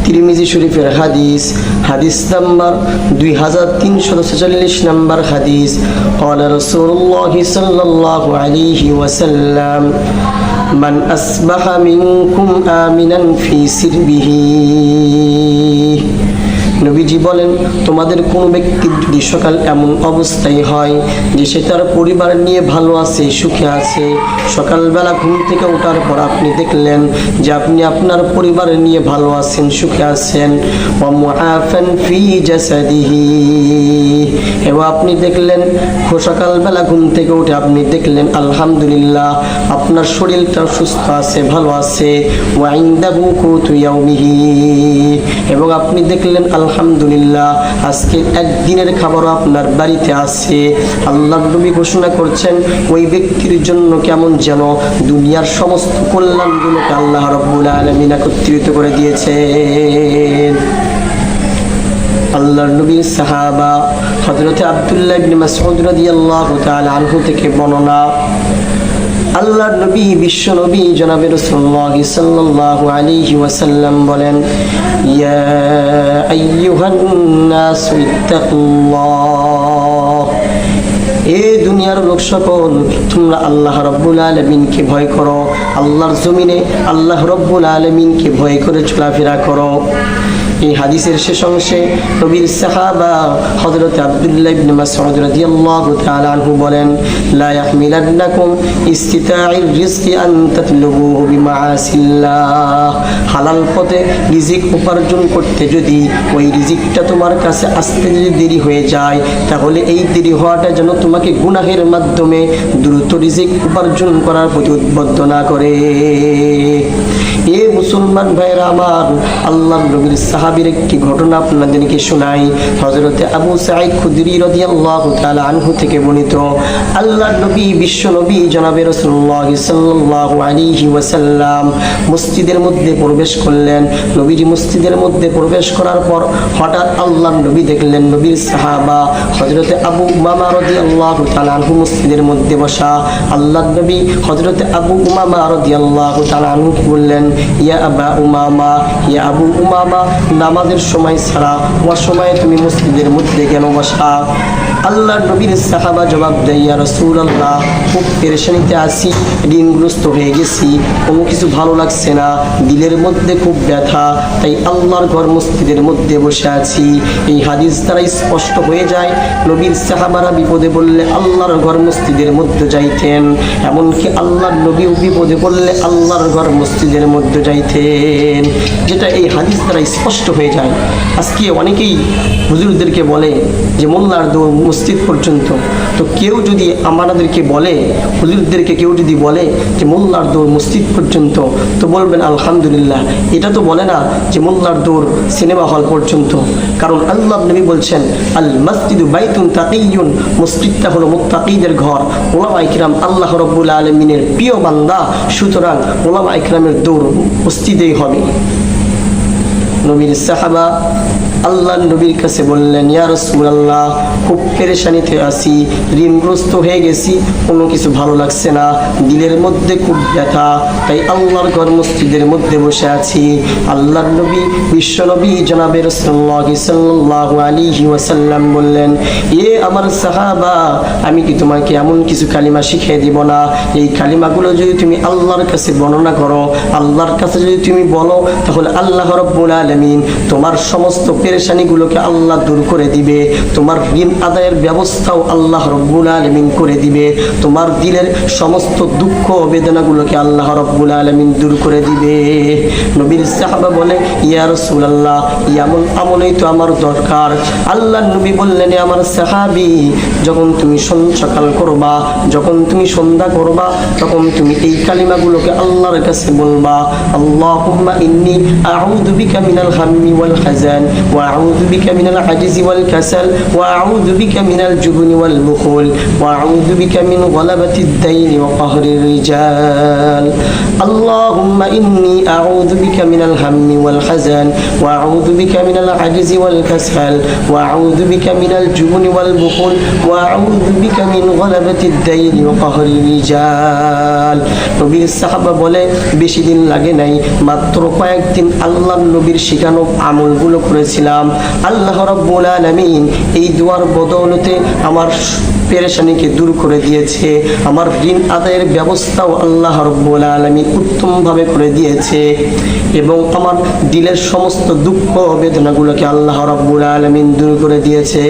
তিরমিজি শরীফের হাদিস, হাদিস নাম্বার 2346 নম্বর হাদিস। قال رسول الله صلى الله عليه وسلم من أصبح منكم آمنا في سربه। নবীজি বলেন, তোমাদের কোন ব্যক্তির যদি সকাল এমন অবস্থায় হয় যে সে তার পরিবার নিয়ে ভালো আছে, সুখে আছে, সকালবেলা ঘুম থেকে ওঠার পর আপনি দেখলেন যে আপনি আপনার পরিবার নিয়ে ভালো আছেন, সুখে আছেন, ওয়া মুআফান ফি জাসাদিহি, এবং আপনি দেখলেন সকালবেলা ঘুম থেকে উঠে আপনি দেখলেন আলহামদুলিল্লাহ আপনার শরীরটা সুস্থ আছে, ভালো আছে, ওয়া ইনদাহু কুতু ইয়াউমিহি, এবং আপনি দেখলেন আলহামদুলিল্লাহ আজকে একদিনের খাবারও আপনার বাড়িতে আছে। আল্লাহর নবী ঘোষণা করছেন ওই ব্যক্তির জন্য কেমন যেন দুনিয়ার সমস্ত কল্যাণগুলোকে আল্লাহ রাব্বুল আলামিন একত্রিত করে দিয়েছেন। আল্লাহর নবীর সাহাবা হযরত আব্দুল্লাহ ইবনে মাসউদ রাদিয়াল্লাহু তাআলা আনহু থেকে বর্ণনা, আল্লাহর নবী বিশ্ব নবী জনাবে রাসূলুল্লাহ সাল্লাল্লাহু আলাইহি ওয়াসাল্লাম বলেন, ইয়া আইয়ুহান নাস ইত্তাকুল্লাহ, এ দুনিয়ার লোক সকল তোমরা আল্লাহ রাব্বুল আলামিনকে ভয় করো, আল্লাহর জমিনে আল্লাহ রাব্বুল আলামিনকে ভয় করে চলাফেরা করো। এই হাদিসের শেষ অংশে নবীর সাহাবা হযরত আব্দুল্লাহ ইবনে মাসউদ রাদিয়াল্লাহু তাআলা আনহু বলেন, লা ইয়াহমিলান্নাকুম ইস্তিতা'ir রিজকি আন তাতলুবুহু বিমাআসিল্লাহ, হালাল পথে রিজিক উপার্জন করতে যদি ওই রিজিকটা তোমার কাছে আসতে যদি দেরি হয়ে যায়, তাহলে এই দেরি হওয়াটা যেন তোমাকে গুনাহের মাধ্যমে দ্রুত রিজিক উপার্জন করার প্রতি উদ্বুদ্ধ না করে। এ মুসলমান ভাইরা আমার, আল্লাহর নবীর সাহাবীর একটি ঘটনা আপনাদেরকে শোনাই। হযরতে আবু সাঈদ খুদরি রাদিয়াল্লাহু তাআলা আনহু থেকে বর্ণিত, আল্লাহর নবী বিশ্ব নবী জনাবে রাসূলুল্লাহ সাল্লাল্লাহু আলাইহি ওয়াসাল্লাম মসজিদের মধ্যে প্রবেশ করলেন। নবীজি মসজিদের মধ্যে প্রবেশ করার পর হঠাৎ আল্লাহর নবী দেখলেন নবীর সাহাবা হযরতে আবু উমামা রাদিয়াল্লাহু তাআলা আনহু মসজিদের মধ্যে বসা। আল্লাহর নবী হযরতে আবু উমামা রাদিয়াল্লাহু তাআলা আনহু বললেন, ইয়া আবা উমামা, ইয়া আবু উমামা, নামাজের সময় ছাড়া অসময়ে তুমি মসজিদের মধ্যে কেন বসা? আল্লাহর নবীর সাহাবা জবাব দেয়, ইয়া রাসূলুল্লাহ, খুব পেরেশানিতে আছি, ঋণগ্রস্ত হয়ে গেছি, কোনো কিছু ভালো লাগছে না, দিলের মধ্যে খুব ব্যথা, তাই আল্লাহর ঘর মসজিদের মধ্যে বসে আছি। এই হাদিস দ্বারা স্পষ্ট হয়ে যায় নবীর সাহাবারা বিপদে পড়লে আল্লাহর ঘর মসজিদের মধ্যে যাইতেন, এমনকি আল্লাহর নবীও বিপদে পড়লে আল্লাহর ঘর মসজিদের মধ্যে যাইতেন, যেটা এই হাদিস দ্বারা স্পষ্ট হয়ে যায়। আজকে অনেকেই হুজুরদেরকে বলে যে মোল্লার দৌড় মসজিদ পর্যন্ত, তো কেউ যদি আমাদেরকে বলে, হুজুরদেরকে কেউ যদি বলে যে মোল্লার দৌড় মসজিদ পর্যন্ত, তো বলবেন আলহামদুলিল্লাহ, এটা তো বলে না যে মোল্লার দৌড় সিনেমা হল পর্যন্ত। কারণ আল্লাহ নবী বলছেন, আল মসজিদু বাইতুন তাকিয়ুন, মসজিদটা হলো মুত্তাকিদের ঘর। উলামায়ে কিরাম আল্লাহ রাব্বুল আলামিনের প্রিয় বান্দা, সুতরাং উলামায়ে কিরামের দৌড় মসজিদেই হবে। নবীর সাহাবা আল্লাহর নবীর কাছে বললেন, ইয়া রাসূলুল্লাহ, খুব পেরেশানিতে আছি, ঋণগ্রস্ত হয়ে গেছি, কোনো কিছু ভালো লাগছে না, দিলের মধ্যে খুব ব্যথা, তাই আল্লাহর ঘর মসজিদের মধ্যে বসে আছি। আল্লাহর নবী বিশ্ব নবী জনাবে রাসূলুল্লাহ সাল্লাল্লাহু আলাইহি ওয়াসাল্লাম বললেন, এ আমার সাহাবা, আমি কি তোমাকে এমন কিছু কালিমা শিখিয়ে দিব না? এই কালিমাগুলো যদি তুমি আল্লাহর কাছে বর্ণনা করো, আল্লাহর কাছে যদি তুমি বলো, তাহলে আল্লাহ রাব্বুল আলামিন তোমার সমস্ত পেরেশানিগুলোকে আল্লাহ দূর করে দিবে, তোমার ঋণ আদায়ের ব্যবস্থাও আল্লাহ রাব্বুল আলামিন করে দিবে, তোমার দিলের সমস্ত দুঃখ বেদনাগুলোকে আল্লাহ রাব্বুল আলামিন দূর করে দিবে। নবীর সাহাবা বলে, ইয়া রাসূলুল্লাহ, এমন আমলই তো আমার দরকার। আল্লাহর নবী বললেন, আমার সাহাবী, যখন তুমি সকাল করবা, যখন তুমি সন্ধ্যা করবা, তখন তুমি এই কালিমাগুলোকে আল্লাহর কাছে বলবা, আল্লাহুম্মা ইন্নী আউযু বিকা মিনাল হাম্মি ওয়াল হাযান ওয়া আউযু বিকা মিনাল আজজি ওয়াল কাসাল ওয়া আউযু আউযু বিকা মিনাল জুবনি ওয়াল বুখুল ওয়া আউযু বিকা মিন গলাবাতিদ দাইনি ওয়া কাহরির রিজাল আল্লাহুম্মা ইন্নী আউযু বিকা মিনাল হাম্মি ওয়াল হাযান ওয়া আউযু বিকা মিনাল আজজি ওয়াল কাসাল ওয়া আউযু বিকা মিনাল জুবনি ওয়াল বুখুল ওয়া আউযু বিকা মিন গলাবাতিদ দাইনি ওয়া কাহরির রিজাল। নবীর সাহাবা বলে বেশি দিন লাগে নাই, মাত্র কয়েকদিন আল্লাহর নবীর শিখানো আমলগুলো করেছিলাম। আল্লাহ রাব্বুল আলামিন এই দুয়ার বদৌলতে আমার পেরেশানিকে দূর করে দিয়েছে, আমার ঋণ আদায়ের ব্যবস্থাও আল্লাহ রাব্বুল আলামিন উত্তমভাবে করে দিয়েছে এবং আমার দিলের সমস্ত দুঃখ বেদনাগুলোকে আল্লাহ রাব্বুল আলামিন দূর করে দিয়েছে।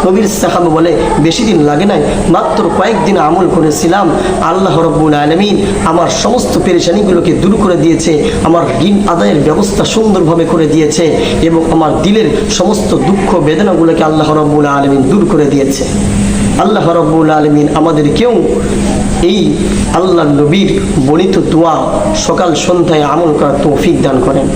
নবীর সাহাবা বলে বেশি দিন লাগে নাই, মাত্র কয়েকদিন আমল করেছিলাম, আল্লাহ রাব্বুল আলামিন আমার সমস্ত পেরেশানিগুলোকে দূর করে দিয়েছে, আমার ঋণ আদায়ের ব্যবস্থা সুন্দরভাবে করে দিয়েছে এবং আমার দিলের সমস্ত দুঃখ বেদনাগুলোকে আল্লাহ রাব্বুল আলামিন দূর করে দিয়েছে। আল্লাহ রাব্বুল আলামিন আমাদেরকেও এই আল্লাহর নবীর বর্ণিত দোয়া সকাল সন্ধ্যায় আমল করার তৌফিক দান করেন।